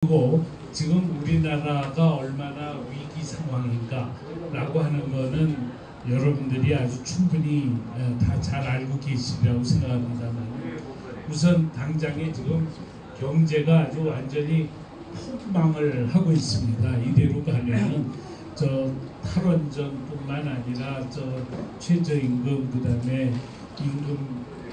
그리고 지금 우리나라가 얼마나 위기 상황인가라고 하는 거는 여러분들이 아주 충분히 다 잘 알고 계시리라고 생각합니다만, 우선 당장에 지금 경제가 아주 완전히 폭망을 하고 있습니다. 이대로 가면은 저 탈원전뿐만 아니라 저 최저임금, 그다음에 임금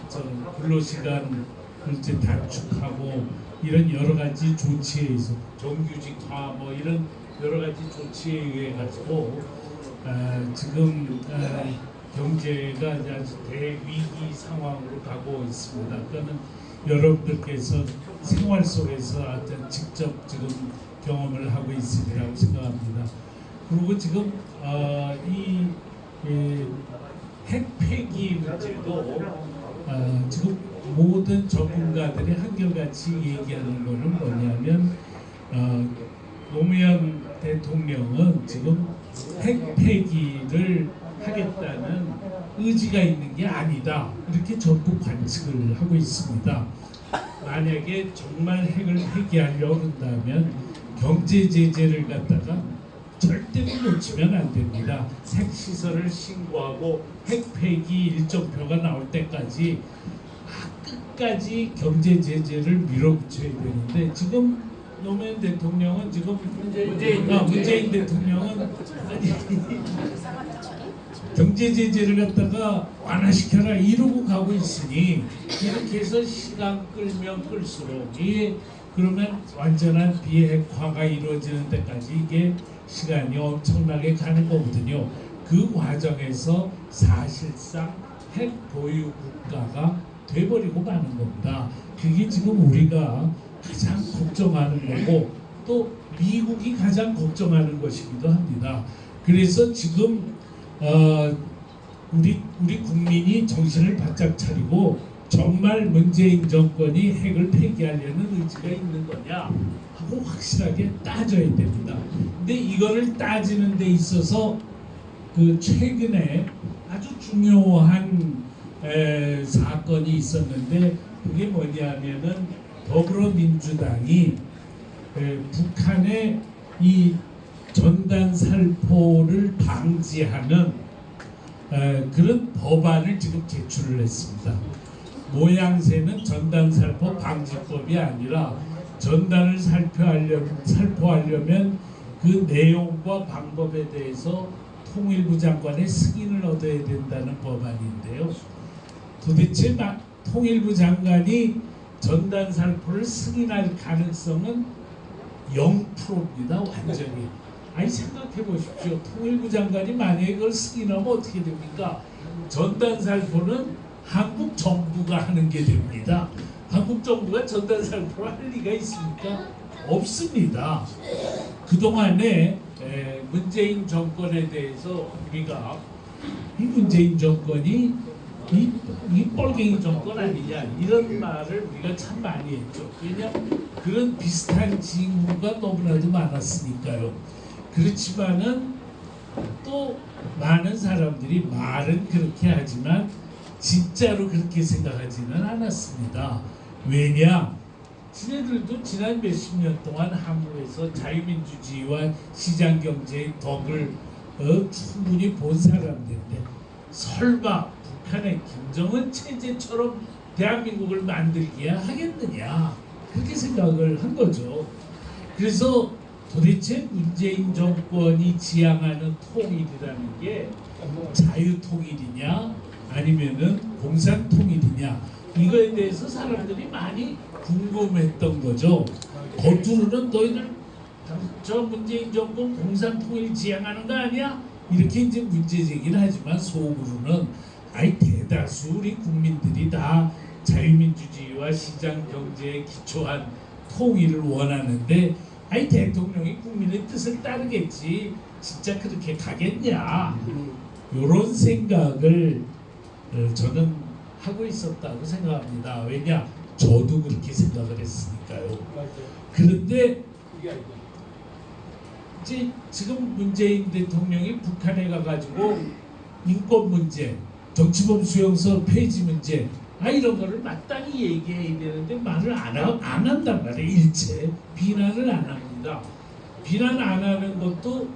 저 근로시간을 이제 단축하고 이런 여러 가지 조치에 의해서 정규직화 뭐 이런 여러 가지 조치에 의해 가지고 지금 경제가 아주 대위기 상황으로 가고 있습니다. 그러니까 여러분들께서 생활 속에서 직접 지금 경험을 하고 있으리라고 생각합니다. 그리고 지금 이 핵 폐기 문제도 지금 모든 전문가들이 한결같이 얘기하는 것은 뭐냐면 노무현 대통령은 지금 핵 폐기를 하겠다는 의지가 있는 게 아니다, 이렇게 전부 관측을 하고 있습니다. 만약에 정말 핵을 폐기하려고 한다면 경제 제재를 갖다가 절대로 놓치면 안 됩니다. 핵시설을 신고하고 핵 폐기 일정표가 나올 때까지 끝까지 경제 제재를 밀어붙여야 되는데, 지금 노무현 대통령은 지금 문재인 대통령은 경제 제재를 갖다가 완화시켜라 이러고 가고 있으니, 이렇게 해서 시간 끌면 끌수록 이게 그러면 완전한 비핵화가 이루어지는 데까지 이게 시간이 엄청나게 가는 거거든요. 그 과정에서 사실상 핵 보유 국가가 돼버리고 마는 겁니다. 그게 지금 우리가 가장 걱정하는 거고, 또 미국이 가장 걱정하는 것이기도 합니다. 그래서 지금 우리 국민이 정신을 바짝 차리고 정말 문재인 정권이 핵을 폐기하려는 의지가 있는 거냐 하고 확실하게 따져야 됩니다. 근데 이거를 따지는 데 있어서 그 최근에 아주 중요한 사건이 있었는데, 그게 뭐냐면은 더불어민주당이 북한의 이 전단 살포를 방지하는 그런 법안을 지금 제출을 했습니다. 모양새는 전단 살포 방지법이 아니라 전단을 살포하려면 그 내용과 방법에 대해서 통일부 장관의 승인을 얻어야 된다는 법안인데요. 도대체 통일부 장관이 전단 살포를 승인할 가능성은 0%입니다. 완전히. 아니 생각해 보십시오. 통일부 장관이 만약에 그걸 승인하면 어떻게 됩니까? 전단 살포는 한국 정부가 하는 게 됩니다. 한국 정부가 전단 살포를 할 리가 있습니까? 없습니다. 그동안에 문재인 정권에 대해서 우리가 이 문재인 정권이 이 뻘갱이 정권 아니냐 이런 말을 우리가 참 많이 했죠. 왜냐하면 그런 비슷한 징후가 너무나도 많았으니까요. 그렇지만은 또 많은 사람들이 말은 그렇게 하지만 진짜로 그렇게 생각하지는 않았습니다. 왜냐? 지네들도 지난 몇십 년 동안 한국에서 자유민주주의와 시장경제의 덕을 충분히 본 사람들인데, 설마 북한의 김정은 체제처럼 대한민국을 만들기야 하겠느냐, 그렇게 생각을 한 거죠. 그래서 도대체 문재인 정권이 지향하는 통일이라는 게 자유통일이냐 아니면은 공산통일이냐, 이거에 대해서 사람들이 많이 궁금했던 거죠. 겉으로는 너희들 저 문재인 정권 공산통일 지향하는 거 아니야? 이렇게 이제 문제 제기를 하지만 속으로는 아이 대다수 우리 국민들이 다 자유민주주의와 시장경제에 기초한 통일을 원하는데, 아이 대통령이 국민의 뜻을 따르겠지 진짜 그렇게 가겠냐, 이런 생각을 저는 하고 있었다고 생각합니다. 왜냐? 저도 그렇게 생각을 했으니까요. 그런데 이제 지금 문재인 대통령이 북한에 가가지고 인권 문제, 정치범 수용소 폐지 문제 이런 거를 마땅히 얘기해야 되는데 말을 안 한단 말이에요. 일체 비난을 안 합니다. 비난 안 하는 것도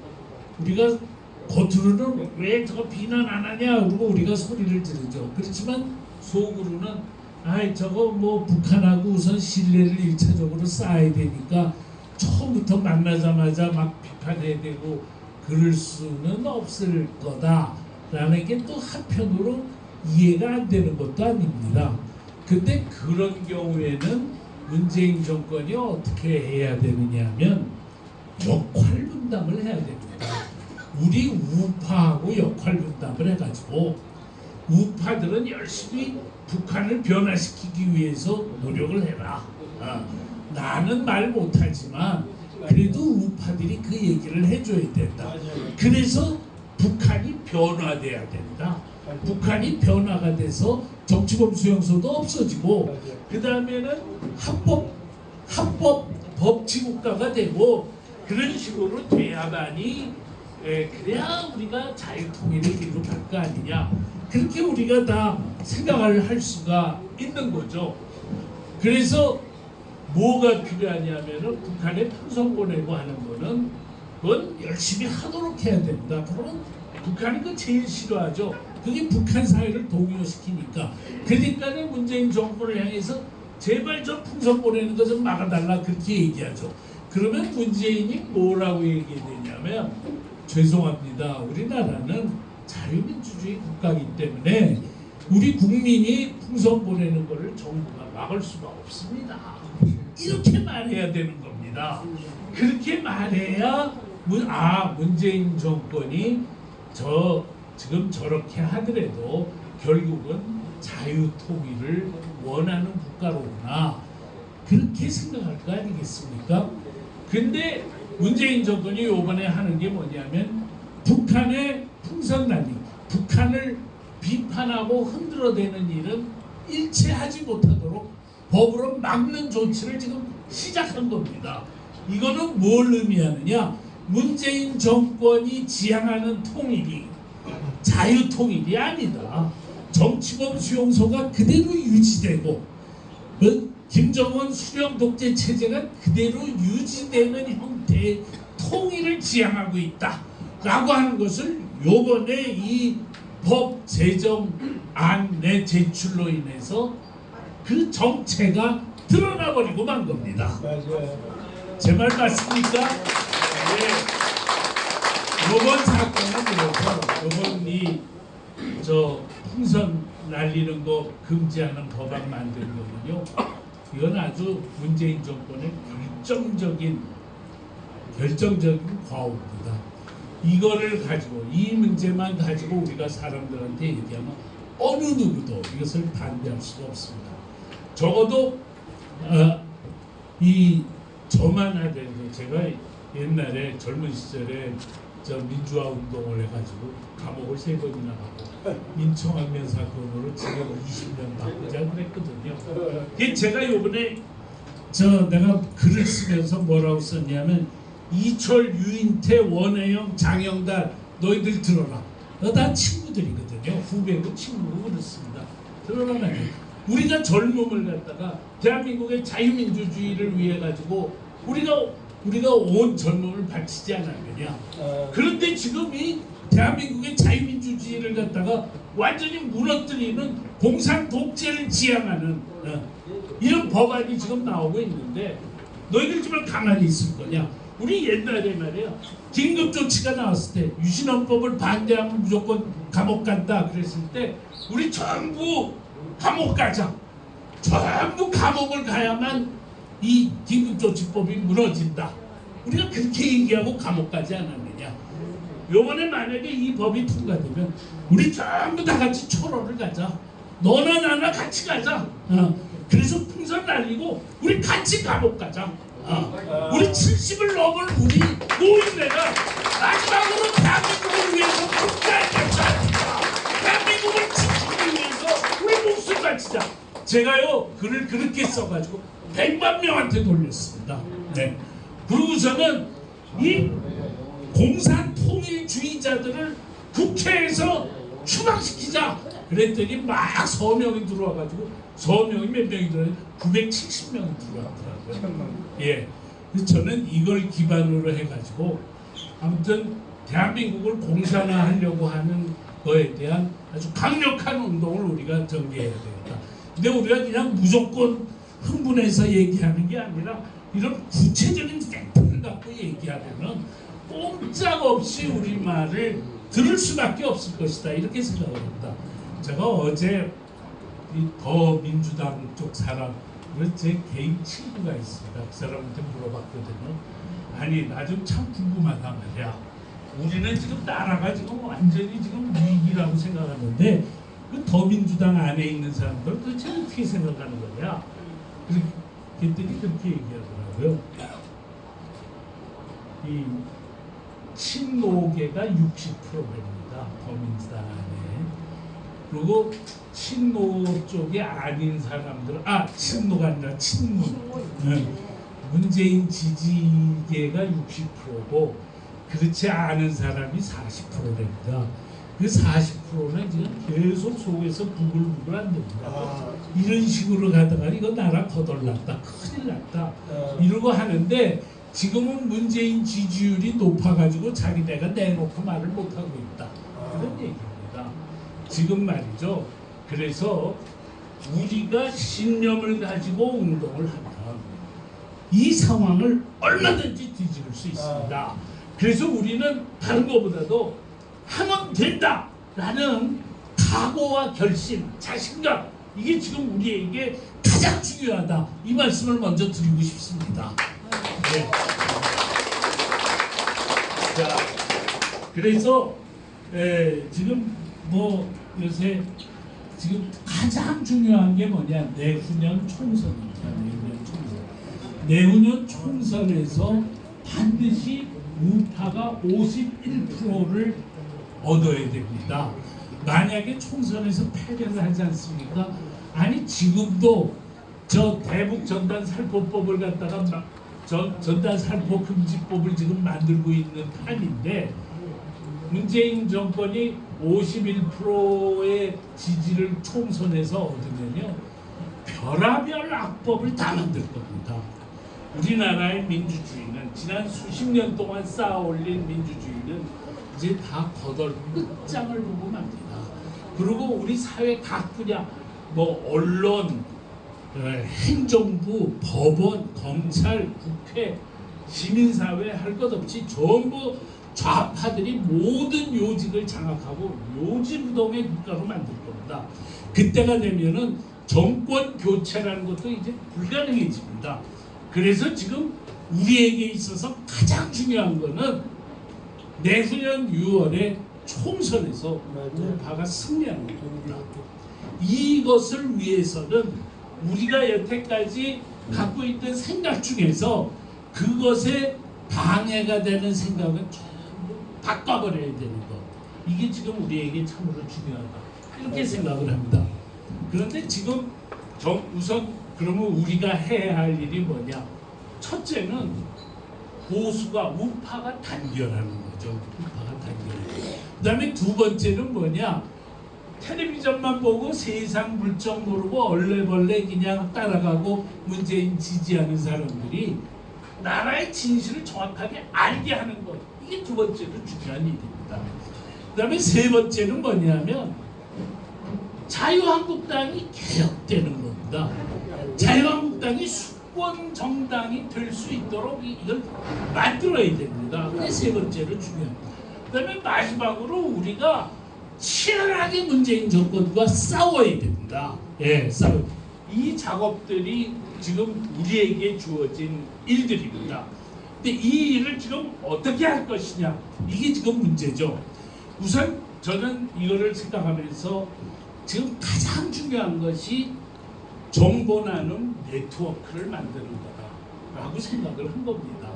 우리가 겉으로는 왜 저거 비난 안 하냐 그러고 우리가 소리를 지르죠. 그렇지만 속으로는 저거 뭐 북한하고 우선 신뢰를 1차적으로 쌓아야 되니까 처음부터 만나자마자 막 비판해야 되고 그럴 수는 없을 거다라는 게 또 한편으로 이해가 안 되는 것도 아닙니다. 근데 그런 경우에는 문재인 정권이 어떻게 해야 되느냐 하면 역할 분담을 해야 됩니다. 우리 우파하고 역할 분담을 해가지고 우파들은 열심히 북한을 변화시키기 위해서 노력을 해라. 나는 말 못하지만 그래도 우파들이 그 얘기를 해줘야 된다. 그래서 북한이 변화돼야 된다. 북한이 변화가 돼서 정치범 수용소도 없어지고 그 다음에는 합법 법치국가가 되고 그런 식으로 돼야만이 그래야 우리가 자유통일을 이루어갈 거 아니냐. 그렇게 우리가 다 생각을 할 수가 있는 거죠. 그래서 뭐가 필요하냐면은 북한에 풍선 보내고 하는 거는 그건 열심히 하도록 해야 된다. 그러면 북한이 그 제일 싫어하죠. 그게 북한 사회를 동요시키니까. 그러니까는 문재인 정부를 향해서 제발 좀 풍선 보내는 거 좀 막아달라 그렇게 얘기하죠. 그러면 문재인이 뭐라고 얘기해야 되냐면 죄송합니다. 우리나라는 자유민주주의 국가이기 때문에 우리 국민이 풍선 보내는 것을 정부가 막을 수가 없습니다. 이렇게 말해야 되는 겁니다. 그렇게 말해야 문재인 정권이 지금 저렇게 하더라도 결국은 자유통일을 원하는 국가로구나 그렇게 생각할 거 아니겠습니까? 근데 문재인 정권이 이번에 하는 게 뭐냐면 북한의 풍선 날리기, 북한을 비판하고 흔들어대는 일은 일체 하지 못하도록 법으로 막는 조치를 지금 시작한 겁니다. 이거는 뭘 의미하느냐? 문재인 정권이 지향하는 통일이 자유통일이 아니다. 정치범 수용소가 그대로 유지되고 김정은 수령 독재 체제가 그대로 유지되는 형태의 통일을 지향하고 있다 라고 하는 것을 요번에 이 법 제정안 내 제출로 인해서 그 정체가 드러나 버리고 만 겁니다. 제 말 맞습니까? 네. 요번 사건은 그래서 요번 저 풍선 날리는 거 금지하는 법안 만든 거는요. 이건 아주 문재인 정권의 결정적인 과오입니다. 이거를 가지고 이 문제만 가지고 우리가 사람들한테 얘기하면 어느 누구도 이것을 반대할 수가 없습니다. 적어도 저만 하더라도 제가 옛날에 젊은 시절에 민주화 운동을 해가지고 감옥을 3번이나 가고 인청학년 사건으로 징역 20년 받고자 그랬거든요. 제가 요번에 내가 글을 쓰면서 뭐라고 썼냐면 이철, 유인태, 원혜영, 장영달 너희들 들어라. 다 친구들이거든요. 후배고 친구고 그렇습니다. 들어라. 우리가 젊음을 갖다가 대한민국의 자유민주주의를 위해 가지고 우리가 온 젊음을 바치지 않았느냐. 그런데 지금 이 대한민국의 자유민주주의를 갖다가 완전히 무너뜨리는 공산 독재를 지향하는 이런 법안이 지금 나오고 있는데 너희들 지금 가만히 있을 거냐. 우리 옛날에 말이야 긴급조치가 나왔을 때 유신헌법을 반대하면 무조건 감옥 간다 그랬을 때 우리 전부 감옥 가자. 전부 감옥을 가야만 이 긴급조치법이 무너진다. 우리가 그렇게 얘기하고 감옥 가지 않았느냐. 요번에 만약에 이 법이 통과되면 우리 전부 다 같이 철원을 가자. 너나 나나 같이 가자. 그래서 풍선 날리고 우리 같이 감옥 가자. 우리 70을 넘은 우리 노인네가 마지막으로 대한민국을 위해서 국가에 대한민국을 지키기 위해서 우리 목숨 바치자. 제가요 글을 그렇게 써가지고 100만 명한테 돌렸습니다. 네. 그러고서는 이 공산 통일주의자들을 국회에서 추방시키자. 그랬더니 막 서명이 들어와가지고 서명이 몇 명이 들어와요? 970명이 들어왔더라고요. 예, 그래서 저는 이걸 기반으로 해가지고 아무튼 대한민국을 공산화하려고 하는 거에 대한 아주 강력한 운동을 우리가 전개해야 되겠다. 근데 우리가 그냥 무조건 흥분해서 얘기하는 게 아니라 이런 구체적인 팩트를 갖고 얘기하려면 꼼짝없이 우리 말을 들을 수밖에 없을 것이다, 이렇게 생각을 합니다. 제가 어제 이 더민주당 쪽 사람, 제 개인 친구가 있습니다. 그 사람한테 물어봤거든요. 아니, 나 좀 참 궁금하단 말이야. 우리는 지금 나라가 지금 완전히 지금 위기라고 생각하는데 그 더민주당 안에 있는 사람들 도대체 어떻게 생각하는 거냐? 그랬더니 그렇게 얘기하더라고요. 이 친노계가 60%입니다. 더민주당 안에. 그리고 친노 쪽이 아닌 사람들, 친노가 아니라 친문. 문재인 지지계가 60%고 그렇지 않은 사람이 40%입니다. 그 40%는 지금 계속 속에서 부글부글 안 됩니다. 이런 식으로 가다가 이거 나라 거덜났다, 큰일 났다 이러고 하는데 지금은 문재인 지지율이 높아가지고 자기네가 내놓고 말을 못하고 있다, 그런 얘기입니다. 지금 말이죠. 그래서 우리가 신념을 가지고 운동을 하면 이 상황을 얼마든지 뒤집을 수 있습니다. 그래서 우리는 다른 것보다도 하면 된다라는 각오와 결심, 자신감, 이게 지금 우리에게 가장 중요하다, 이 말씀을 먼저 드리고 싶습니다. 네. 자, 그래서 지금 뭐 요새 지금 가장 중요한 게 뭐냐, 내후년 총선입니다. 내후년 총선에서 반드시 우파가 51%를 얻어야 됩니다. 만약에 총선에서 패배를 하지 않습니까? 아니, 지금도 저 대북 전단 살포법을 갖다가 전단 살포 금지법을 지금 만들고 있는 판인데, 문재인 정권이 51%의 지지를 총선에서 얻으면요, 별하별 악법을 다 만들 겁니다. 우리나라의 민주주의는, 지난 수십 년 동안 쌓아올린 민주주의는 이제 다 거덜 끝장을 보고 맙니다. 그리고 우리 사회 각 분야, 뭐 언론, 행정부, 법원, 검찰, 국회, 시민사회 할 것 없이 전부 좌파들이 모든 요직을 장악하고 요지부동의 국가로 만들 겁니다. 그때가 되면은 정권 교체라는 것도 이제 불가능해집니다. 그래서 지금 우리에게 있어서 가장 중요한 거는 내후년 6월에 총선에서 우파가 승리하는 겁니다. 이것을 위해서는 우리가 여태까지 갖고 있던 생각 중에서 그것에 방해가 되는 생각은 전부 바꿔버려야 되는 것, 이게 지금 우리에게 참으로 중요하다, 이렇게 생각을 합니다. 그런데 지금 우선 그러면 우리가 해야 할 일이 뭐냐? 첫째는 보수가, 우파가 단결하는 거죠. 우파가 단결. 그다음에 두 번째는 뭐냐? 텔레비전만 보고 세상 물정 모르고 얼레벌레 그냥 따라가고 문재인 지지하는 사람들이 나라의 진실을 정확하게 알게 하는 것, 이게 두 번째로 중요한 일입니다. 그다음에 세 번째는 뭐냐면 자유한국당이 개혁되는 겁니다. 자유한국당이 수권 정당이 될 수 있도록 이걸 만들어야 됩니다. 그게 세 번째로 중요합니다. 그다음에 마지막으로 우리가 치열하게 문재인 정권과 싸워야 됩니다. 싸워. 이 작업들이 지금 우리에게 주어진 일들입니다. 근데 이 일을 지금 어떻게 할 것이냐, 이게 지금 문제죠. 우선 저는 이거를 생각하면서 지금 가장 중요한 것이 정보 나눔 네트워크를 만드는 거다라고 생각을 한 겁니다.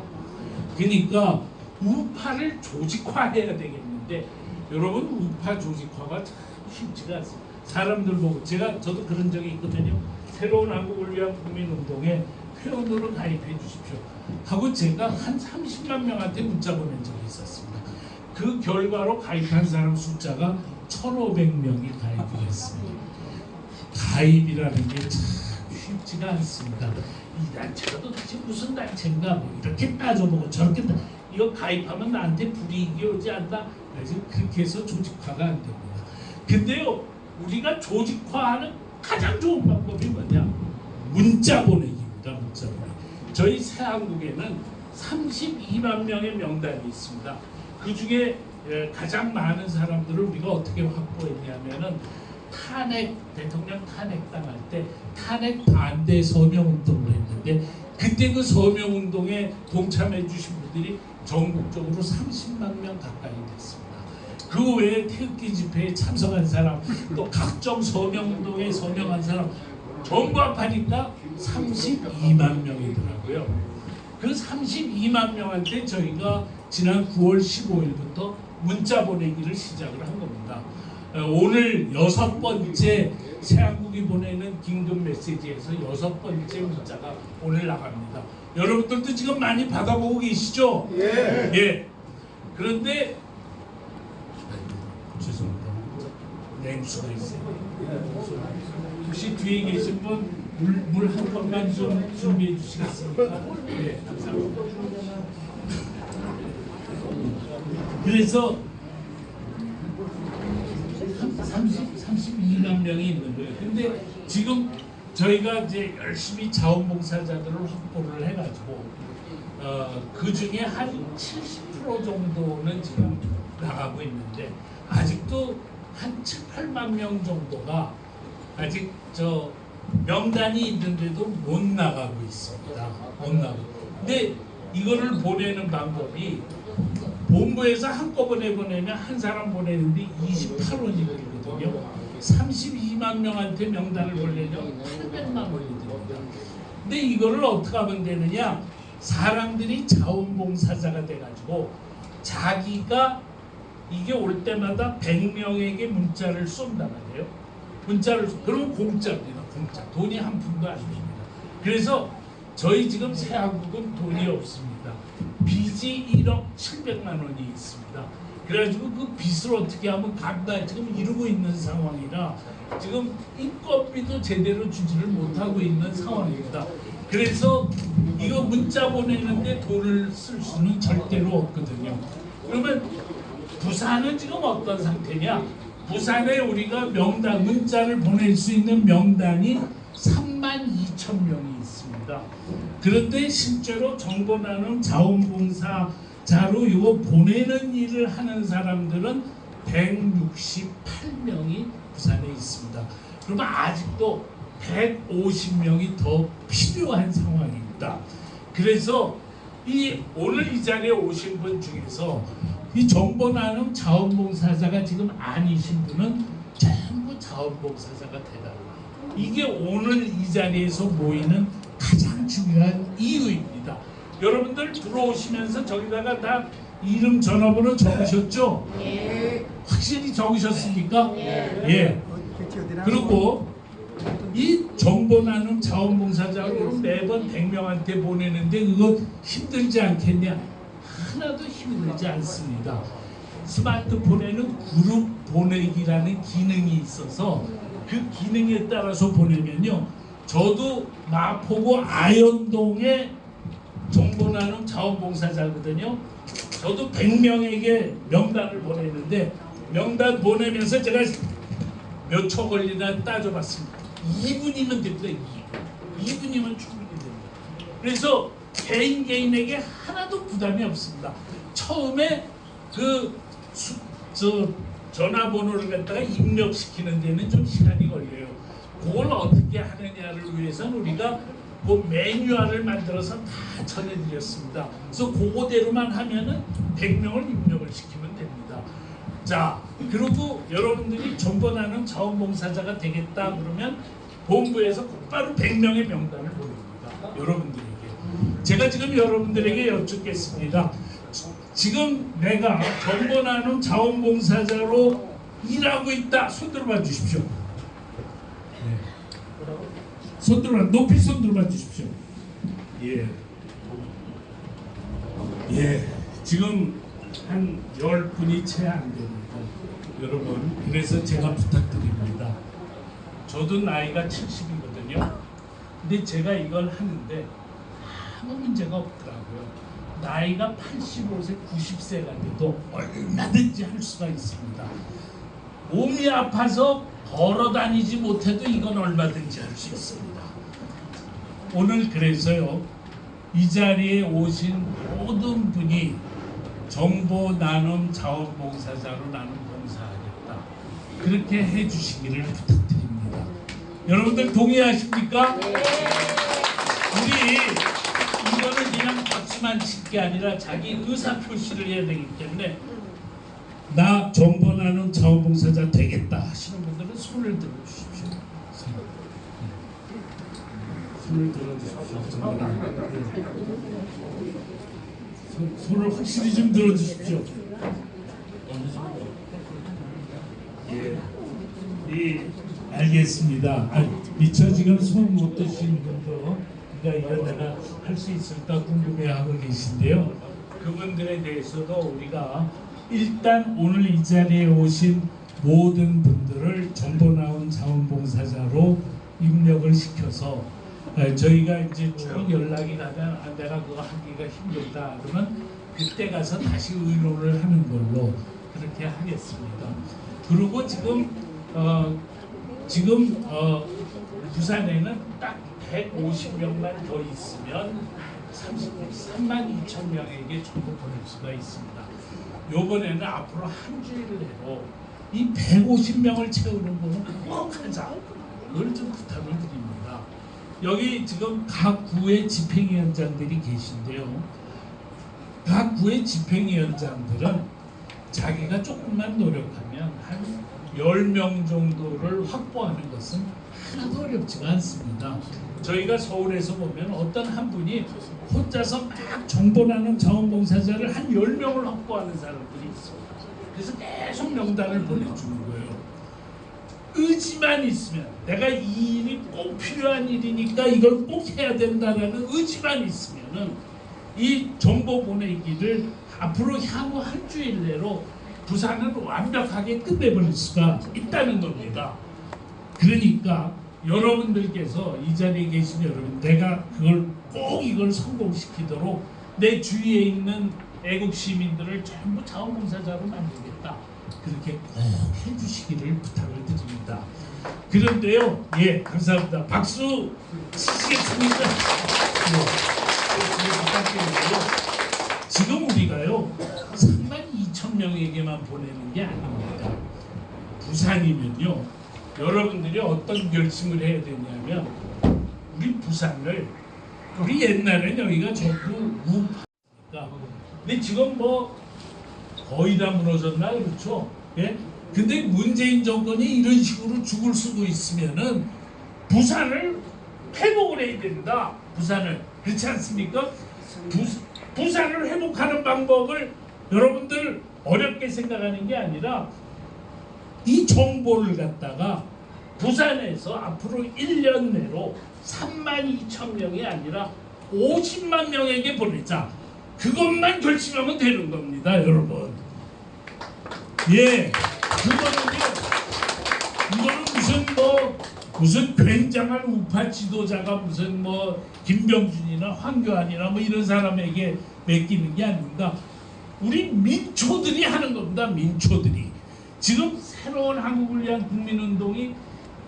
그러니까 우파를 조직화해야 되겠는데, 여러분, 우파 조직화가 참 쉽지가 않습니다. 사람들 보고, 저도 그런 적이 있거든요. 새로운 한국을 위한 국민운동에 회원으로 가입해 주십시오 하고 제가 한 30만 명한테 문자 보낸 적이 있었습니다. 그 결과로 가입한 사람 숫자가 1,500명이 가입을 했습니다. 가입이라는 게 참 쉽지가 않습니다. 이 단체가 도대체 무슨 단체인가, 뭐 이렇게 따져보고 저렇게 이거 가입하면 나한테 불이익이 오지 않나, 그래서 그렇게 해서 조직화가 안 됩니다. 근데요, 우리가 조직화하는 가장 좋은 방법이 뭐냐? 문자 보내기입니다. 문자 보내기. 저희 새한국에는 32만 명의 명단이 있습니다. 그 중에 가장 많은 사람들을 우리가 어떻게 확보했냐면은 대통령 탄핵당할 때 탄핵 반대 서명운동을 했는데, 그때 그 서명운동에 동참해 주신 분들이 전국적으로 30만 명 가까이 됐습니다. 그 외에 태극기 집회에 참석한 사람, 또 각종 서명운동에 서명한 사람 전부 합하니까 32만 명이더라고요. 그 32만 명한테 저희가 지난 9월 15일부터 문자 보내기를 시작을 한 겁니다. 오늘 6번째 새한국이 보내는 긴급 메시지에서 6번째 문자가 오늘 나갑니다. 여러분들도 지금 많이 받아보고 계시죠? 예. 예. 그런데 죄송합니다. 냉수가 있어요. 혹시 뒤에 계신 분 물 한 번만 좀 준비해 주시겠습니까? 네, 감사합니다. 그래서 32만 명이 있는 거예요. 근데 지금 저희가 이제 열심히 자원봉사자들을 확보를 해가지고 그 중에 한 70% 정도는 지금 나가고 있는데, 아직도 한 7, 8만 명 정도가 아직 저 명단이 있는데도 못 나가고 있습니다. 못 나가고. 근데 이거를 보내는 방법이 본부에서 한꺼번에 보내면 한 사람 보내는데 28원이 들거든요. 32만 명한테 명단을 보내려면 800만 원이 듭니다. 근데 이거를 어떻게 하면 되느냐? 사람들이 자원봉사자가 돼가지고 자기가 이게 올 때마다 100명에게 문자를 쏜단 말이에요. 문자를 그러면 공짜입니다. 공짜. 돈이 한 푼도 안 됩니다. 그래서 저희 지금 새한국은 돈이 없습니다. 빚이 1억 700만 원이 있습니다. 그래가지고 그 빚을 어떻게 하면 감당 지금 이루고 있는 상황이라 지금 인건비도 제대로 주지를 못하고 있는 상황입니다. 그래서 이거 문자 보내는데 돈을 쓸 수는 절대로 없거든요. 그러면 부산은 지금 어떤 상태냐? 부산에 우리가 명단, 문자를 보낼 수 있는 명단이 32,000명이 있습니다. 그런데 실제로 정보 나눔 자원봉사자로 이거 보내는 일을 하는 사람들은 168명이 부산에 있습니다. 그러면 아직도 150명이 더 필요한 상황입니다. 그래서 오늘 이 자리에 오신 분 중에서 이 정보 나눔 자원봉사자가 지금 아니신 분은 전부 자원봉사자가 되달라. 이게 오늘 이 자리에서 모이는 가장 중요한 이유입니다. 여러분들 들어오시면서 저기다가 다 이름 전화번호 적으셨죠? 예. 확실히 적으셨습니까? 예. 예. 그리고 이 정보 나눔 자원봉사자로 매번 100명한테 보내는데 그거 힘들지 않겠냐? 하나도 힘들지 않습니다. 스마트폰에는 그룹 보내기라는 기능이 있어서 그 기능에 따라서 보내면요, 저도 마포구 아현동에 정보 나눔 자원봉사자거든요. 저도 100명에게 명단을 보내는데 명단 보내면서 제가 몇 초 걸리나 따져봤습니다. 2분이면 됩니다. 2분이면 충분히 됩니다. 그래서 개인에게 하나도 부담이 없습니다. 처음에 전화번호를 갖다가 입력시키는 데는 좀 시간이 걸려요. 그걸 어떻게 하느냐를 위해서는 우리가 그 매뉴얼을 만들어서 다 전해드렸습니다. 그래서 그거대로만 하면은 100명을 입력을 시키면 됩니다. 자, 그리고 여러분들이 정보 나눔 자원봉사자가 되겠다 그러면 본부에서 곧바로 100명의 명단을 보냅니다. 여러분들에게. 제가 지금 여러분들에게 여쭙겠습니다. 지금 내가 정보 나눔 자원봉사자로 일하고 있다. 손 들어봐 주십시오. 네. 손 들어봐, 높이 손 들어봐 주십시오. 예. 예. 지금 한 10분이 채 안 됩니다. 여러분, 그래서 제가 부탁드립니다. 저도 나이가 70이거든요. 근데 제가 이걸 하는데 아무 문제가 없더라고요. 나이가 85세, 90세가 돼도 얼마든지 할 수가 있습니다. 몸이 아파서 걸어 다니지 못해도 이건 얼마든지 할 수 있습니다. 오늘 그래서요, 이 자리에 오신 모든 분이 정보 나눔 자원봉사자로 나는 봉사하겠다, 그렇게 해주시기를 부탁드립니다. 여러분들 동의하십니까? 네. 우리 이거는 그냥 박수만 칠 게 아니라 자기 의사 표시를 해야 되기 때문에 나 정보 나눔 자원봉사자 되겠다 하시는 분들은 손을 들어주십시오. 손을 들어주십시오. 손을 확실히 좀 들어주십시오. 예, 예, 알겠습니다. 미처 지금 손 못 드신 분도 이거 내가 할 수 있을까 궁금해하고 계신데요. 그분들에 대해서도 우리가 일단 오늘 이 자리에 오신 모든 분들을 정보 나온 자원봉사자로 입력을 시켜서 저희가 이제 쭉 연락이 가면 내가 그거 하기가 힘들다 그러면 그때 가서 다시 의논을 하는 걸로 그렇게 하겠습니다. 그리고 지금 부산에는 딱 150명만 더 있으면 32,000명에게 정보 보낼 수가 있습니다. 요번에는 앞으로 한 주일 내로 이 150명을 채우는 거는 꼭 하자. 그걸 좀 부탁을 드립니다. 여기 지금 각 구의 집행위원장들이 계신데요. 각 구의 집행위원장들은 자기가 조금만 노력하면 한 10명 정도를 확보하는 것은 하나도 어렵지가 않습니다. 저희가 서울에서 보면 어떤 한 분이 혼자서 막 정보나는 자원봉사자를 한 10명을 확보하는 사람들이 있습니다. 그래서 계속 명단을 보내주는 거예요. 의지만 있으면, 내가 이 일이 꼭 필요한 일이니까 이걸 꼭 해야 된다는 의지만 있으면은 이 정보 보내기를 앞으로 향후 한 주일 내로 부산은 완벽하게 끝내버릴 수가 있다는 겁니다. 그러니까 여러분들께서 이 자리에 계신 여러분, 내가 그걸 꼭 이걸 성공시키도록 내 주위에 있는 애국 시민들을 전부 자원봉사자로 만들겠다, 그렇게 꼭 해주시기를 부탁을 드립니다. 그런데요, 예, 감사합니다. 박수 치시겠습니까? 부탁드리고요. 지금 우리가요 32,000명에게만 보내는 게 아닙니다. 부산이면요, 여러분들이 어떤 결심을 해야 되냐면, 우리 부산을, 우리 옛날엔 여기가 전부 우파니까, 근데 지금 뭐 거의 다 무너졌나, 그렇죠? 예? 근데 문재인 정권이 이런 식으로 죽을 쓰고 있으면은 부산을 회복을 해야 된다. 부산을, 그렇지 않습니까? 부산을 회복하는 방법을 여러분들 어렵게 생각하는 게 아니라, 이 정보를 갖다가 부산에서 앞으로 1년 내로 32,000명이 아니라 50만 명에게 보내자. 그것만 결심하면 되는 겁니다, 여러분. 예, 이거는 무슨 굉장한 우파 지도자가 무슨 뭐 김병준이나 황교안이나 뭐 이런 사람에게 맡기는 게 아닙니다. 우리 민초들이 하는 겁니다. 민초들이. 지금 새로운 한국을 위한 국민운동이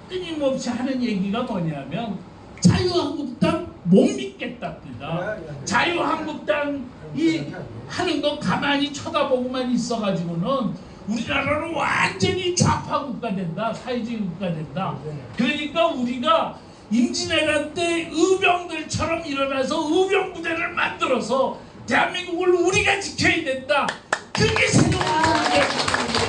끊임없이 하는 얘기가 뭐냐면, 자유한국당 못 믿겠답니다. 자유한국당이 하는 거 가만히 쳐다보고만 있어가지고는 우리나라는 완전히 좌파 국가 된다, 사회주의 국가 된다. 그러니까 우리가 임진왜란 때 의병들처럼 일어나서 의병 부대를 만들어서 대한민국을 우리가 지켜야 된다. 그게 새로운 국가입니다.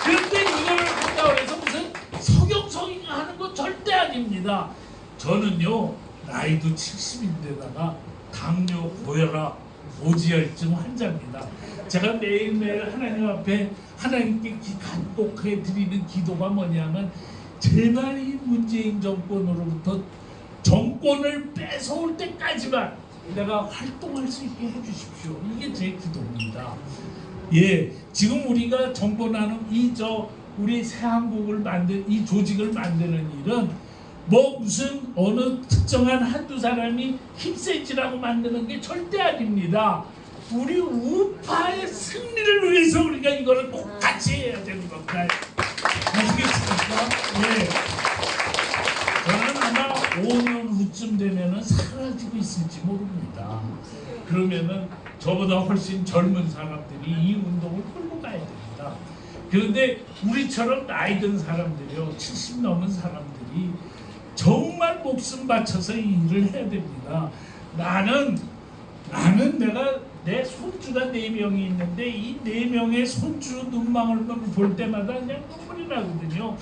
그런데 이걸 한다고 해서 무슨 성형성인가 하는 거 절대 아닙니다. 저는요, 나이도 70인데다가 당뇨, 고혈압, 고지혈증 환자입니다. 제가 매일매일 하나님 앞에 하나님께 꼭 해드리는 기도가 뭐냐면, 제발 이 문재인 정권으로부터 정권을 뺏어올 때까지만 내가 활동할 수 있게 해주십시오. 이게 제 기도입니다. 예, 지금 우리가 정보 나눔 우리 새한국을 이 조직을 만드는 일은 뭐 무슨 어느 특정한 한두 사람이 힘세지라고 만드는 게 절대 아닙니다. 우리 우파의 승리를 위해서 우리가 이거를 꼭 같이 해야 되는 겁니다. 아시겠습니까? 예. 저는 아마 5년 후쯤 되면은 사라지고 있을지 모릅니다. 그러면은 저보다 훨씬 젊은 사람들이 이 운동을 끌고 가야 됩니다. 그런데 우리처럼 나이 든 사람들이요, 70 넘은 사람들이 정말 목숨 바쳐서 이 일을 해야 됩니다. 나는 내가 내 손주가 4명이 있는데 이 4명의 손주 눈망울 볼 때마다 그냥 눈물이 나거든요.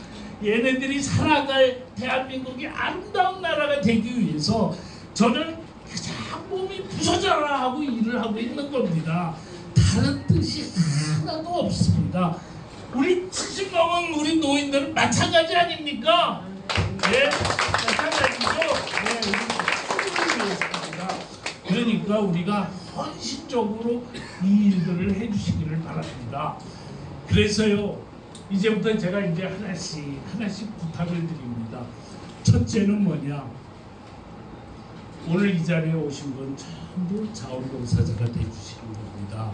얘네들이 살아갈 대한민국이 아름다운 나라가 되기 위해서 저는 그냥 몸이 부서져라 하고 일을 하고 있는 겁니다. 다른 뜻이 하나도 없습니다. 우리 70 넘은 우리 노인들은 마찬가지 아닙니까? 네, 마찬가지죠. 네, 우리 위해서입니다. 그러니까 우리가 헌신적으로 이 일들을 해주시기를 바랍니다. 그래서요, 이제부터 제가 이제 하나씩 부탁을 드립니다. 첫째는 뭐냐? 오늘 이 자리에 오신 분 전부 자원봉사자가 되주시는 겁니다.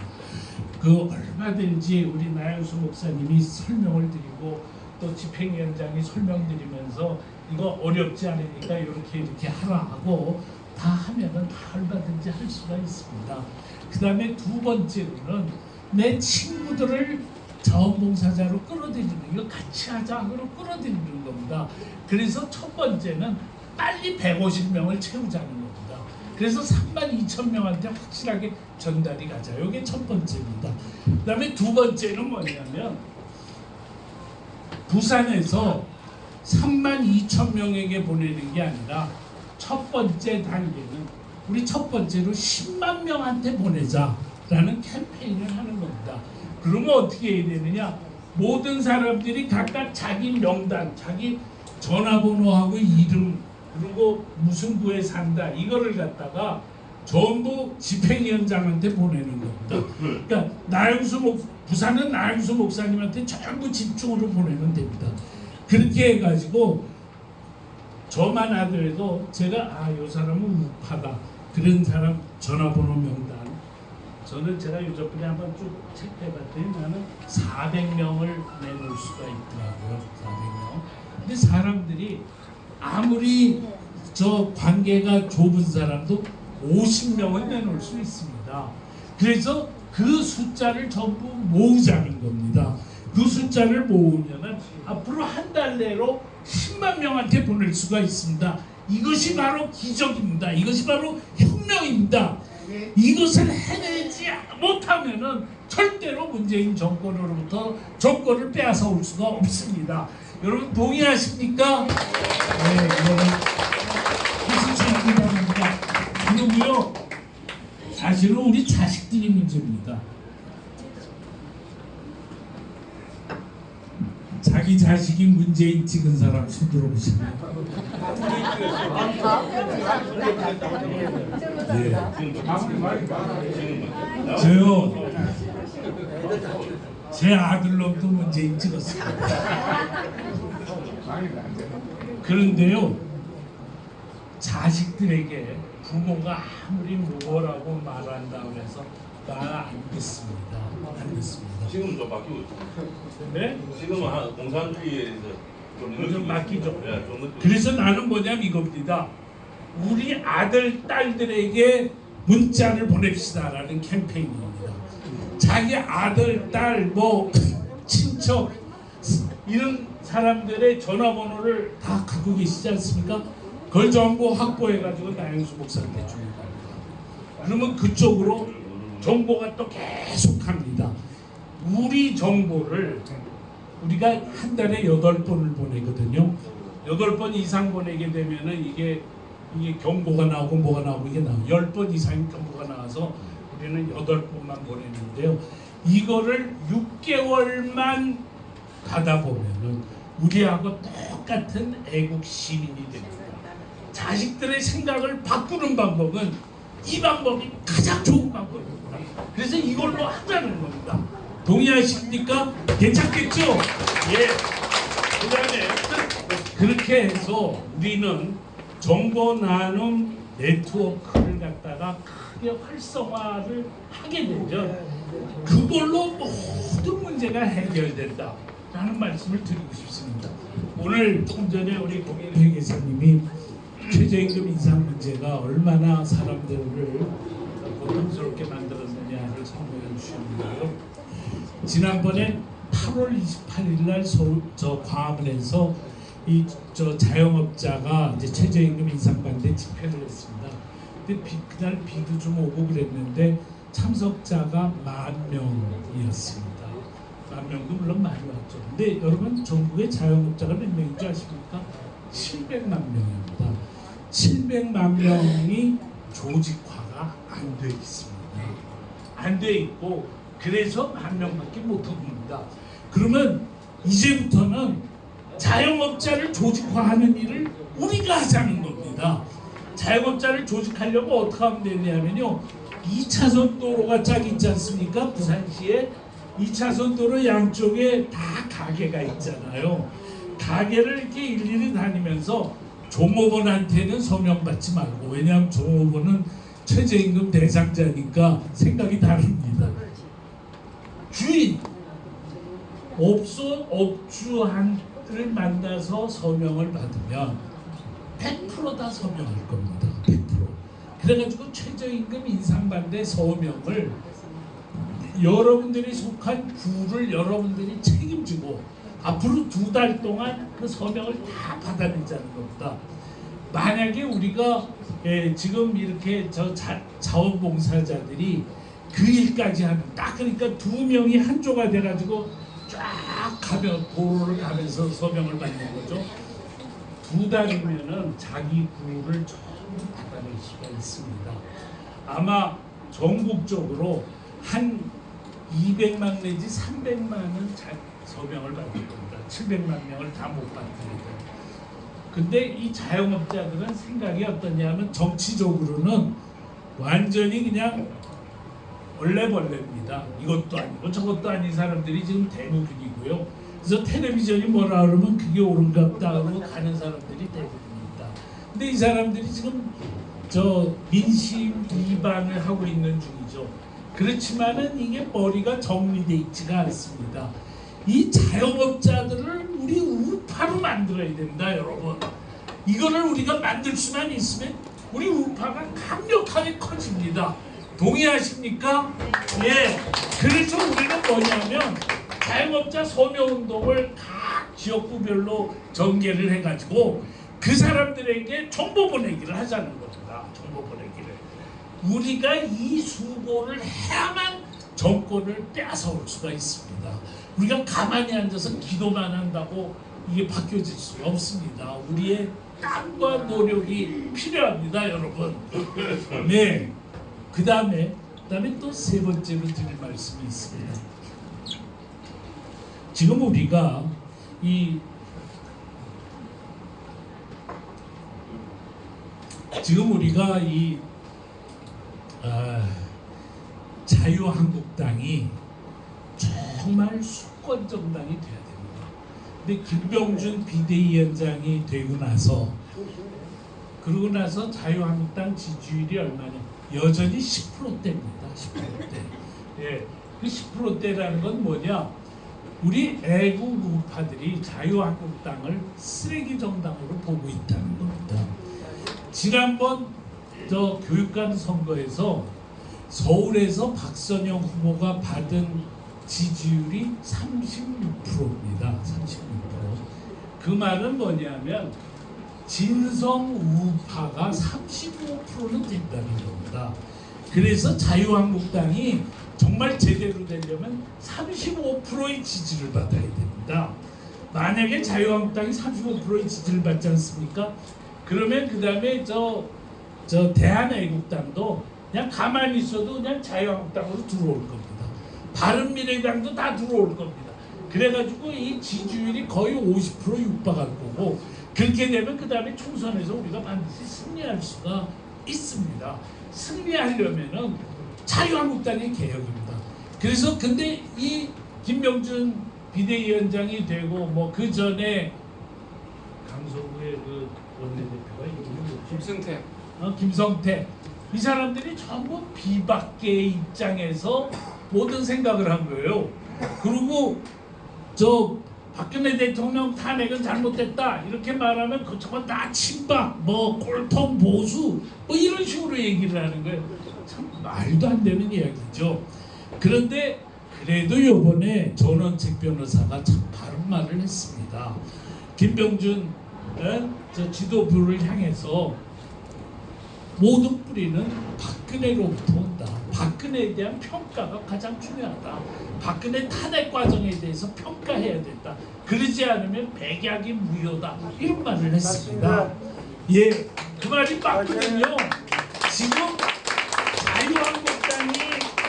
그 얼마든지 우리 나영수 목사님이 설명을 드리고 또 집행위원장이 설명드리면서 이거 어렵지 않으니까 이렇게 하라 하고 다 하면은 다 얼마든지 할 수가 있습니다. 그 다음에 두 번째로는 내 친구들을 자원봉사자로 끌어들이는 거 같이 하자 하고 끌어들이는 겁니다. 그래서 첫 번째는 빨리 150명을 채우자는 겁니다. 그래서 32,000명한테 확실하게 전달이 가자. 이게 첫 번째입니다. 그 다음에 두 번째는 뭐냐면 부산에서 32,000명에게 보내는 게 아니라 첫 번째 단계는 우리 첫 번째로 10만 명한테 보내자라는 캠페인을 하는 겁니다. 그러면 어떻게 해야 되느냐? 모든 사람들이 각각 자기 명단, 자기 전화번호하고 이름, 그리고 무슨 구에 산다 이거를 갖다가 전부 집행위원장한테 보내는 겁니다. 그러니까 부산은 나영수 목사님한테 전부 집중으로 보내면 됩니다. 그렇게 해가지고 저만 하더라도 제가 이 사람은 우파다 그런 사람 전화번호 명단 저는 제가 요즘에 한번 쭉 체크해봤더니 나는 400명을 내놓을 수가 있더라고요. 400명. 근데 사람들이 아무리 저 관계가 좁은 사람도 50명은 내놓을 수 있습니다. 그래서 그 숫자를 전부 모으자는 겁니다. 그 숫자를 모으면은 앞으로 한 달 내로 10만 명한테 보낼 수가 있습니다. 이것이 바로 기적입니다. 이것이 바로 혁명입니다. 이것을 해내지 못하면은 절대로 문재인 정권으로부터 정권을 빼앗아 올 수가 없습니다. 여러분 동의하십니까? 네, 이거는 해주시기 바랍니다. 그리고요, 사실은 우리 자식들이 문제입니다. 자기 자식이 문재인 찍은 사람 손 들어보시나요? 네. 저요, 제 아들놈도 문재인 찍었습니다. 그런데요, 자식들에게 부모가 아무리 뭐라고 말한다고 해서 나 안 듣습니다. 안 듣습니다. 지금은 좀 바뀌고 있죠. 네? 지금은 공산주의에 대해서 좀 바뀌죠. 네, 그래서 나는 뭐냐면 이겁니다. 우리 아들, 딸들에게 문자를 보냅시다라는 캠페인입니다. 자기 아들, 딸, 친척 이런 사람들의 전화번호를 다 갖고 계시지 않습니까? 그걸 전부 확보해가지고 나영수 목사한테 줍니다. 그러면 그쪽으로 정보가 또 계속합니다. 우리 정보를 우리가 한 달에 8번을 보내거든요. 8번 이상 보내게 되면은 이게 경보가 나오고 뭐가 나오고 이게 나와요. 10번 이상 경보가 나와서 우리는 8번만 보내는데요. 이거를 6개월만 가다 보면은 우리하고 똑같은 애국 시민이 됩니다. 자식들의 생각을 바꾸는 방법은 이 방법이 가장 좋은 방법입니다. 그래서 이걸로 하자는 겁니다. 동의하십니까? 괜찮겠죠? 예. 그다음에 그렇게 해서 우리는 정보 나눔 네트워크를 갖다가 크게 활성화를 하게 되면 그걸로 모든 문제가 해결된다라는 말씀을 드리고 싶습니다. 오늘 좀 전에 우리 공인회 계사님이 최저임금 인상 문제가 얼마나 사람들을 고통스럽게 만들었느냐를 설명해 주셨는데요. 지난번에 8월 28일 날 서울 광화문에서 저 자영업자가 이제 최저임금 인상 반대 집회를 했습니다. 근데 그날 비도 좀 오고 그랬는데 참석자가 10,000명이었습니다. 10,000명도 물론 많이 왔죠. 근데 여러분 전국의 자영업자가 몇 명인 줄 아십니까? 700만 명입니다. 700만 명이 조직화가 안 돼 있습니다. 안 돼 있고 그래서 10,000명밖에 못 한 겁니다. 그러면 이제부터는 자영업자를 조직화하는 일을 우리가 하자는 겁니다. 자영업자를 조직하려고 어떻게 하면 되냐면요. 2차선 도로가 쫙 있지 않습니까? 부산시에 2차선 도로 양쪽에 다 가게가 있잖아요. 가게를 이렇게 일일이 다니면서 종업원한테는 서명 받지 말고, 왜냐하면 종업원은 최저임금 대상자니까 생각이 다릅니다. 주인, 업주를 만나서 서명을 받으면 100% 다 서명할 겁니다. 100%. 그래가지고 최저임금 인상반대 서명을 여러분들이 속한 구를 여러분들이 책임지고 앞으로 2달 동안 그 서명을 다 받아내자는 겁니다. 만약에 우리가 지금 이렇게 자원봉사자들이 그 일까지 하는 딱 그러니까 2명이 한조가 돼가지고 쫙 가면 도로를 가면서 서명을 받는 거죠. 2달이면은 자기 구를 전부 받아낼 수가 있습니다. 아마 전국적으로 한 200만 내지 300만은 서명을 받을 겁니다. 700만 명을 다 못 받습니다. 근데 이 자영업자들은 생각이 어떠냐면 정치적으로는 완전히 그냥 원래벌레입니다. 이것도 아니고 저것도 아닌 사람들이 지금 대부분이고요. 그래서 텔레비전이 뭐라 그러면 그게 옳은갑다 하고 가는 사람들이 대부분입니다. 근데 이 사람들이 지금 민심 위반을 하고 있는 중이죠. 그렇지만은 이게 머리가 정리돼 있지가 않습니다. 이 자영업자들을 우리 우파로 만들어야 된다, 여러분. 이거를 우리가 만들 수만 있으면 우리 우파가 강력하게 커집니다. 동의하십니까? 예. 그래서 우리는 뭐냐면 자영업자 서명운동을 각 지역구별로 전개를 해가지고 그 사람들에게 정보 보내기를 하자는 겁니다. 정보 보내기를. 우리가 이 수고를 해야만 정권을 빼앗아올 수가 있습니다. 우리가 가만히 앉아서 기도만 한다고 이게 바뀌어질 수가 없습니다. 우리의 땀과 노력이 필요합니다, 여러분. 네. 그 다음에 또 3번째로 드릴 말씀이 있습니다. 지금 우리가 자유한국당이 정말 수권 정당이 돼야 됩니다. 근데 김병준 비대위원장이 되고 나서 그러고 나서 자유한국당 지지율이 얼마냐? 여전히 10%대입니다. 10%대. 예, 그 10%대라는 건 뭐냐? 우리 애국 우파들이 자유한국당을 쓰레기 정당으로 보고 있다는 겁니다. 지난번 교육감 선거에서 서울에서 박선영 후보가 받은 지지율이 36%입니다. 36%. 그 말은 뭐냐면 진성 우파가 35%는 된다는 겁니다. 그래서 자유한국당이 정말 제대로 되려면 35%의 지지를 받아야 됩니다. 만약에 자유한국당이 35%의 지지를 받지 않습니까? 그러면 그 다음에 대한애국당도 그냥 가만히 있어도 그냥 자유한국당으로 들어올 겁니다. 바른미래당도 다 들어올 겁니다. 그래가지고 이 지지율이 거의 50% 육박할 거고, 그렇게 되면 그 다음에 총선에서 우리가 반드시 승리할 수가 있습니다. 승리하려면은 자유한국당의 개혁입니다. 그래서 근데 이 김병준 비대위원장이 되고 뭐 그 전에 강서구의 그 원내대표가 이름이 김승태. 김성태 이 사람들이 전부 비박계의 입장에서 모든 생각을 한 거예요. 그리고 저 박근혜 대통령 탄핵은 잘못됐다 이렇게 말하면 그쪽은 다 친박 뭐 꼴통 보수 뭐 이런 식으로 얘기를 하는 거예요. 참 말도 안 되는 이야기죠. 그런데 그래도 이번에 전원책 변호사가 참 바른 말을 했습니다. 김병준 저 지도부를 향해서 모든 뿌리는 박근혜로부터 온다. 박근혜에 대한 평가가 가장 중요하다. 박근혜 탄핵 과정에 대해서 평가해야 된다. 그러지 않으면 백약이 무효다. 이런 말을 했습니다. 예, 그 말이 맞거든요. 지금 자유한국당이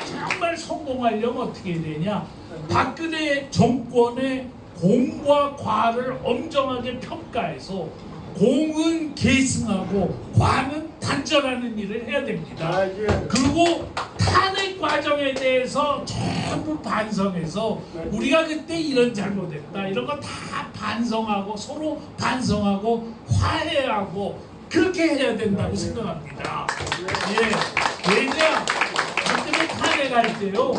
정말 성공하려면 어떻게 되냐? 박근혜 정권의 공과 과를 엄정하게 평가해서 공은 계승하고 과는 단절하는 일을 해야 됩니다. 그리고 탄핵 과정에 대해서 전부 반성해서 우리가 그때 이런 잘못했다 이런 거 다 반성하고 서로 반성하고 화해하고 그렇게 해야 된다고 생각합니다. 예, 왜냐 박근혜 탄핵할 때요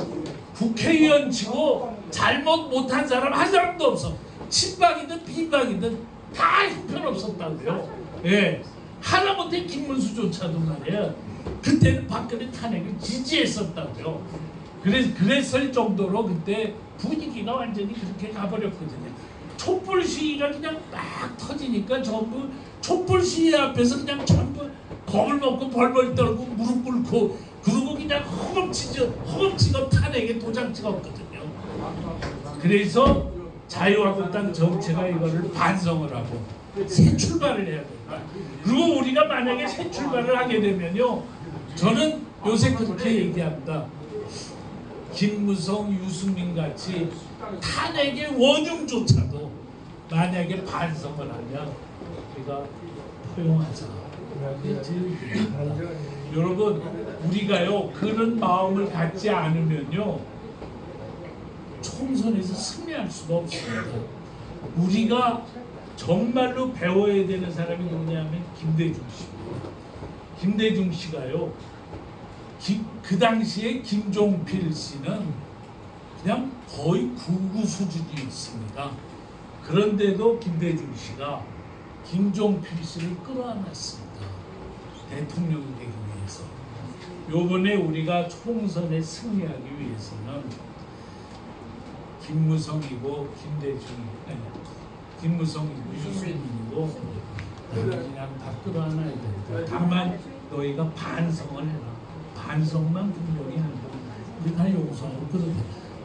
국회의원 치고 잘못 못한 사람 한 사람도 없어. 친박이든 비박이든 다 형편없었다고요. 예, 하다못해 김문수조차도 말이야. 그때는 박근혜 탄핵을 지지했었다고요. 그랬을 정도로 그때 분위기가 완전히 그렇게 가버렸거든요. 촛불 시위가 그냥 막 터지니까 전부 촛불 시위 앞에서 그냥 전부 겁을 먹고 벌벌 떨고 무릎 꿇고 그러고 그냥 허겁지겁 탄핵에 도장 찍었거든요. 그래서 자유한국당 정체가 이거를 반성을 하고 새 출발을 해야 된다. 그리고 우리가 만약에 새 출발을 하게 되면요, 저는 요새 그렇게 얘기합니다. 김무성, 유승민 같이 탄핵의 원흉조차도 만약에 반성을 하면 우리가 포용하자. 그게 제일 중요합니다. 여러분, 우리가요 그런 마음을 갖지 않으면요 총선에서 승리할 수가 없습니다. 우리가 정말로 배워야 되는 사람이 누구냐면 김대중 씨입니다. 김대중 씨가요 그 당시에 김종필 씨는 그냥 거의 구구 수준이었습니다. 그런데도 김대중 씨가 김종필 씨를 끌어안았습니다. 대통령이 되기 위해서. 요번에 우리가 총선에 승리하기 위해서는 김무성이고 김무성이고 유승민이고 그냥 다 끌어안아야 된다. 다만 너희가 반성을 해라. 반성만 분명히 하고 우리가 용서하고 그러게.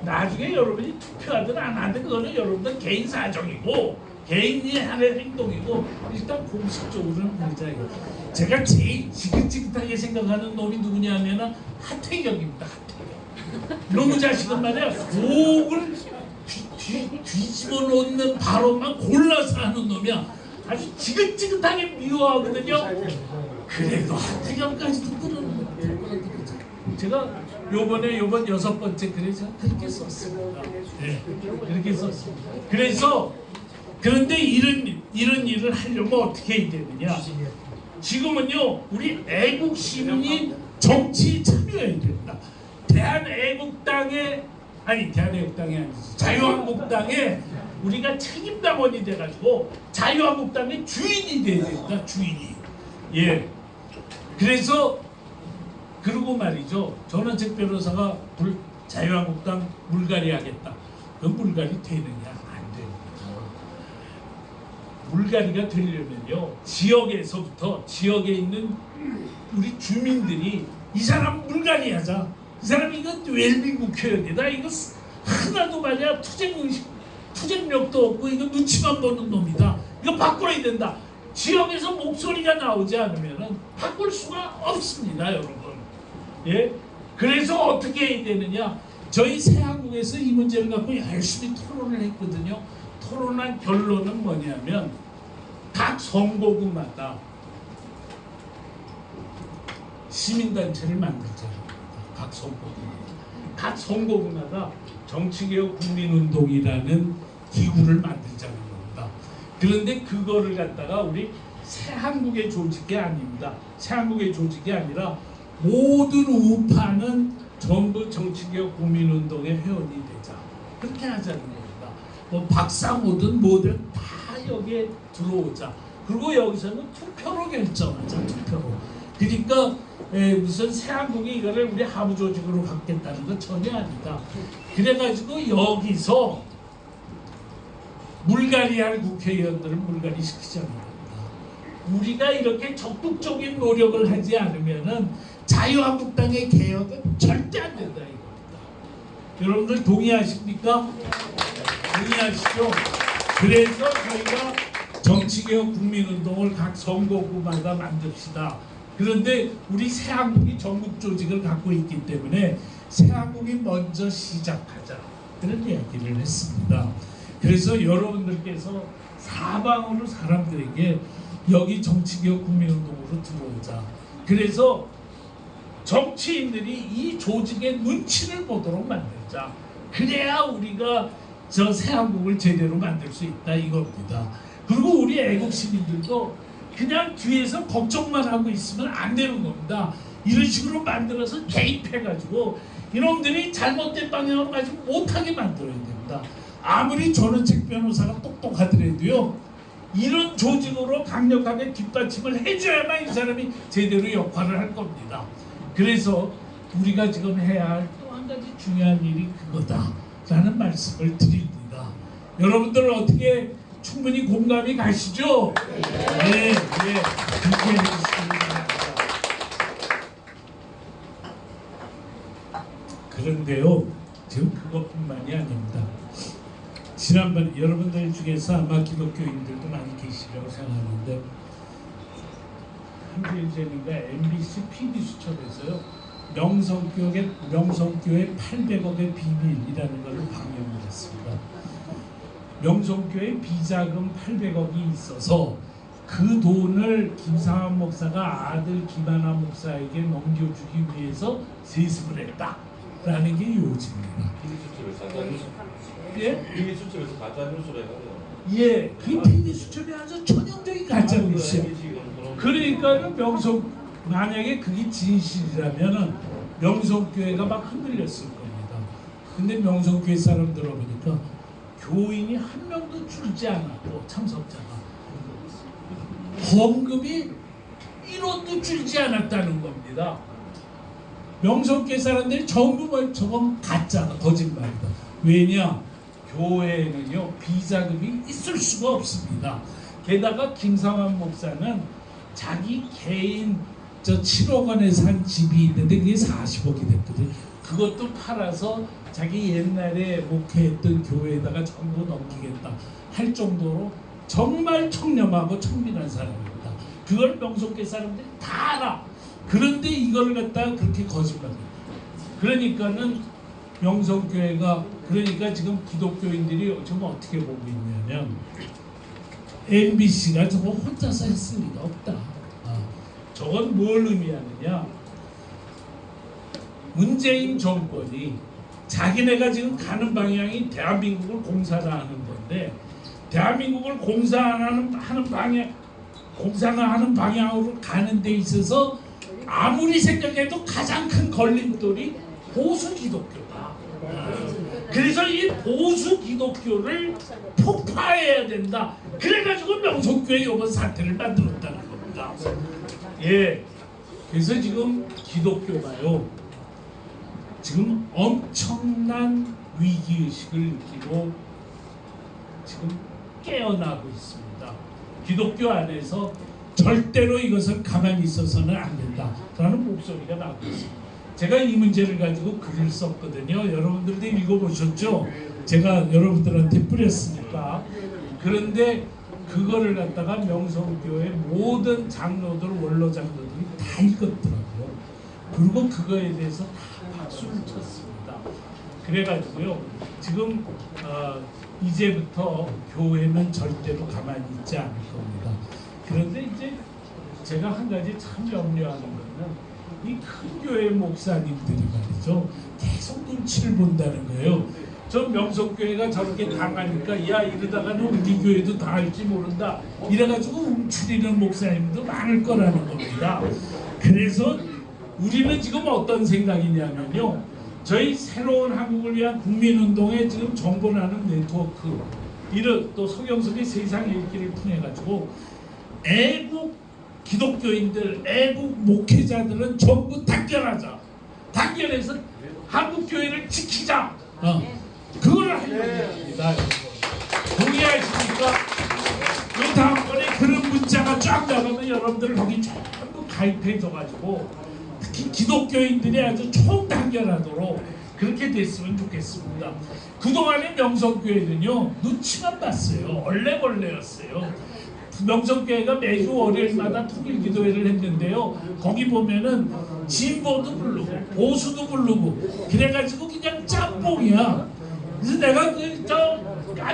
나중에 여러분이 투표하든 안 하든 그거는 여러분들 개인 사정이고 개인이 하는 행동이고 일단 공식적으로는 보자. 제가 제일 지긋지긋하게 생각하는 놈이 누구냐면은 하태경입니다. 하태경. 너무 자식은 말이야 속을 뒤집어 놓는 발언만 골라서 하는 놈이야. 아주 지긋지긋하게 미워하거든요. 그래도 하태경까지도 끌어는 제가 요번 6번째 글에 제가 그렇게 썼습니다. 네, 그렇게 썼습니다. 그래서 그런데 이런 일을 하려면 어떻게 해야 되느냐? 지금은요 우리 애국 시민이 정치에 참여해야 된다. 대한애국당이 아니지 자유한국당에 우리가 책임당원이 돼가지고 자유한국당의 주인이 돼야 된다. 주인이. 예. 그래서 그러고 말이죠. 전원책 변호사가 자유한국당 물갈이 하겠다. 그 물갈이 되느냐? 안 됩니다. 물갈이가 되려면요 지역에서부터 지역에 있는 우리 주민들이 이 사람 물갈이 하자. 이 사람 이거 웰빙국회의원이다. 이거 하나도 말이야 투쟁력도 없고 이거 눈치만 보는 놈이다. 이거 바꿔야 된다. 지역에서 목소리가 나오지 않으면은 바꿀 수가 없습니다, 여러분. 예? 그래서 어떻게 해야 되느냐? 저희 새한국에서 이 문제를 갖고 열심히 토론을 했거든요. 토론한 결론은 뭐냐면 각 선거구마다 시민단체를 만들자. 각 선거구마다. 각 선거구마다 정치개혁 국민운동이라는 기구를 만들자는 겁니다. 그런데 그거를 갖다가 우리 새한국의 조직이 아닙니다. 새한국의 조직이 아니라 모든 우파는 전부 정치개혁 국민운동의 회원이 되자. 그렇게 하자는 겁니다. 뭐 박사모든 뭐든 다 여기에 들어오자. 그리고 여기서는 투표로 결정하자. 투표로. 그러니까 무슨 새한국이 이거를 우리 하부 조직으로 갖겠다는 건 전혀 아니다. 그래가지고 여기서 물갈이할 국회의원들을 물갈이 시키자는 겁니다. 우리가 이렇게 적극적인 노력을 하지 않으면은 자유한국당의 개혁은 절대 안 된다 이겁니다. 여러분들 동의하십니까? 동의하시죠? 그래서 저희가 정치개혁 국민운동을 각 선거구마다 만듭시다. 그런데 우리 새한국이 전국 조직을 갖고 있기 때문에 새한국이 먼저 시작하자. 그런 이야기를 했습니다. 그래서 여러분들께서 사방으로 사람들에게 여기 정치개혁 국민운동으로 들어오자. 그래서 정치인들이 이 조직의 눈치를 보도록 만들자. 그래야 우리가 저 새한국을 제대로 만들 수 있다 이겁니다. 그리고 우리 애국 시민들도 그냥 뒤에서 걱정만 하고 있으면 안 되는 겁니다. 이런 식으로 만들어서 개입해가지고 이놈들이 잘못된 방향으로 가지 못하게 만들어야 됩니다. 아무리 전원책 변호사가 똑똑하더라도요, 이런 조직으로 강력하게 뒷받침을 해줘야만 이 사람이 제대로 역할을 할 겁니다. 그래서 우리가 지금 해야 할 또 한 가지 중요한 일이 그거다라는 말씀을 드립니다. 여러분들 어떻게 충분히 공감이 가시죠? 네, 그렇게 해주시기 바랍니다. 그런데요, 지금 그것뿐만이 아닙니다. 지난번 여러분들 중에서 아마 기독교인들도 많이 계시라고 생각하는데 한주일 전인가 MBC PD수첩에서요 명성교회 800억의 비밀이라는 것을 방영을 했습니다. 명성교회 비자금 800억이 있어서 그 돈을 김상환 목사가 아들 김하나 목사에게 넘겨주기 위해서 세습을 했다라는 게 요지입니다. 예? 비밀 수첩에서 가짜 뉴스를 해가지고. 예, 그 비밀 수첩이 아주 전형적인 가짜 뉴스예요. 그러니까 만약에 그게 진실이라면은 명성교회가 막 흔들렸을 겁니다. 근데 명성교회 사람 들어보니까 교인이 한 명도 줄지 않았고 참석자가 헌금이 1원도 줄지 않았다는 겁니다. 명성교회 사람들이 전부 뭐 저건 가짜다, 거짓말이다. 왜냐? 교회는요 비자금이 있을 수가 없습니다. 게다가 김상환 목사는 자기 개인 7억 원에 산 집이 있는데 그게 40억이 됐거든요. 그것도 팔아서 자기 옛날에 목회했던 교회에다가 전부 넘기겠다 할 정도로 정말 청렴하고 청빈한 사람입니다. 그걸 명성교회 사람들이 다 알아. 그런데 이걸 갖다가 그렇게 거짓말해요. 그러니까는 명성교회가 그러니까 지금 기독교인들이 지금 어떻게 보고 있냐면 MBC가 저거 혼자서 했을 리가 없다. 저건 뭘 의미하느냐? 문재인 정권이 자기네가 지금 가는 방향이 대한민국을 공사하는 건데 대한민국을 공사하는 방향으로 가는 데 있어서 아무리 생각해도 가장 큰 걸림돌이 보수 기독교다. 그래서 이 보수 기독교를 폭파해야 된다. 그래가지고 명성교회 이번 사태를 만들었다는 겁니다. 예, 그래서 지금 기독교가요 지금 엄청난 위기의식을 느끼고 지금 깨어나고 있습니다. 기독교 안에서 절대로 이것을 가만히 있어서는 안 된다라는 목소리가 나오고 있습니다. 제가 이 문제를 가지고 글을 썼거든요. 여러분들도 읽어보셨죠? 제가 여러분들한테 뿌렸으니까. 그런데 그거를 갖다가 명성교회 모든 장로들, 원로 장로들이 다 읽었더라고요. 그리고 그거에 대해서 다 박수를 쳤습니다. 그래가지고요, 지금 이제부터 교회는 절대로 가만히 있지 않을 겁니다. 그런데 이제 제가 한 가지 참 염려하는 거는 이 큰 교회 목사님들이 말이죠, 계속 눈치 눈치를 본다는 거예요. 저 명성교회가 저렇게 당하니까 야 이러다가는 우리 교회도 당할지 모른다 이래가지고 움츠리는 목사님도 많을 거라는 겁니다. 그래서 우리는 지금 어떤 생각이냐면요, 저희 새로운 한국을 위한 국민운동에 지금 정보라는 네트워크, 이런 또 서경석이 세상 읽기를 통해가지고 애국 기독교인들, 애국 목회자들은 전부 단결하자, 단결해서 한국 교회를 지키자, 그걸 하려고 합니다. 동의하십니까? 그 다음번에 그런 문자가 쫙 나가면 여러분들 거기 전부 가입해줘가지고 특히 기독교인들이 아주 총단결하도록 그렇게 됐으면 좋겠습니다. 그동안의 명성교회는요 눈치만 봤어요. 얼레벌레였어요. 명성교회가 매주 월요일마다 통일기도회를 했는데요, 거기 보면은 진보도 부르고 보수도 부르고 그래가지고 그냥 짬뽕이야. 그래서 내가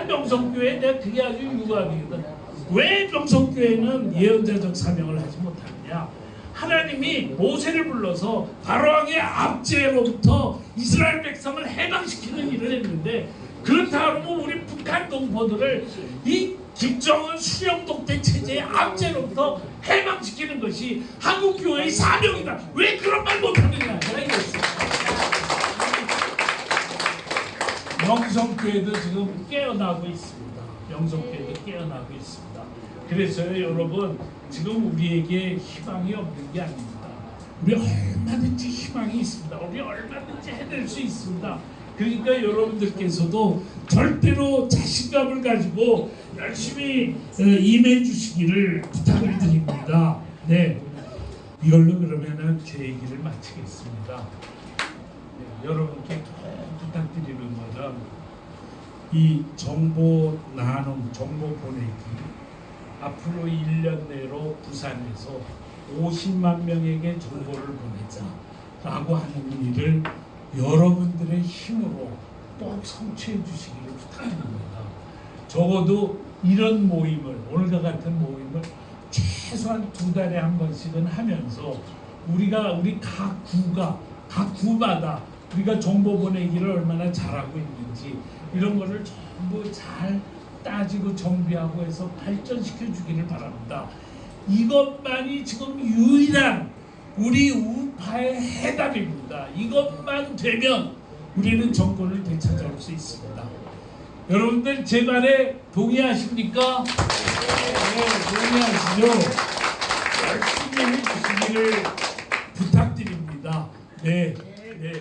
명성교회 내가 그게 아주 유감이거든. 왜 명성교회는 예언자적 사명을 하지 못하느냐? 하나님이 모세를 불러서 바로왕의 압제로부터 이스라엘 백성을 해방시키는 일을 했는데, 그렇다 그러면 우리 북한 동포들을 이 김정은 수령독대 체제의 압제로부터 해방시키는 것이 한국교회의 사명이다. 왜 그런 말 못하느냐? 내가 이랬어요. 명성교회도 지금 깨어나고 있습니다. 명성교회도 깨어나고 있습니다. 그래서요 여러분, 지금 우리에게 희망이 없는 게 아닙니다. 우리 얼마든지 희망이 있습니다. 우리 얼마든지 해낼 수 있습니다. 그러니까 여러분들께서도 절대로 자신감을 가지고 열심히 임해 주시기를 부탁을 드립니다. 네, 이걸로 그러면은 제 얘기를 마치겠습니다. 네, 여러분께 부탁드리는 거는 이 정보 나눔, 정보 보내기, 앞으로 1년 내로 부산에서 50만 명에게 정보를 보내자라고 하는 일을 여러분들의 힘으로 꼭 성취해 주시기를 부탁드립니다. 적어도 이런 모임을, 오늘과 같은 모임을 최소한 2달에 한 번씩은 하면서 우리 각 구마다 우리가 정보 보내기를 얼마나 잘하고 있는지 이런 거를 전부 잘 따지고 정비하고 해서 발전시켜 주기를 바랍니다. 이것만이 지금 유일한 우리 우파의 해답입니다. 이것만 되면 우리는 정권을 되찾아올 수 있습니다. 여러분들 제 말에 동의하십니까? 네, 동의하시죠? 열심히 해주시기를 부탁드립니다. 네, 네.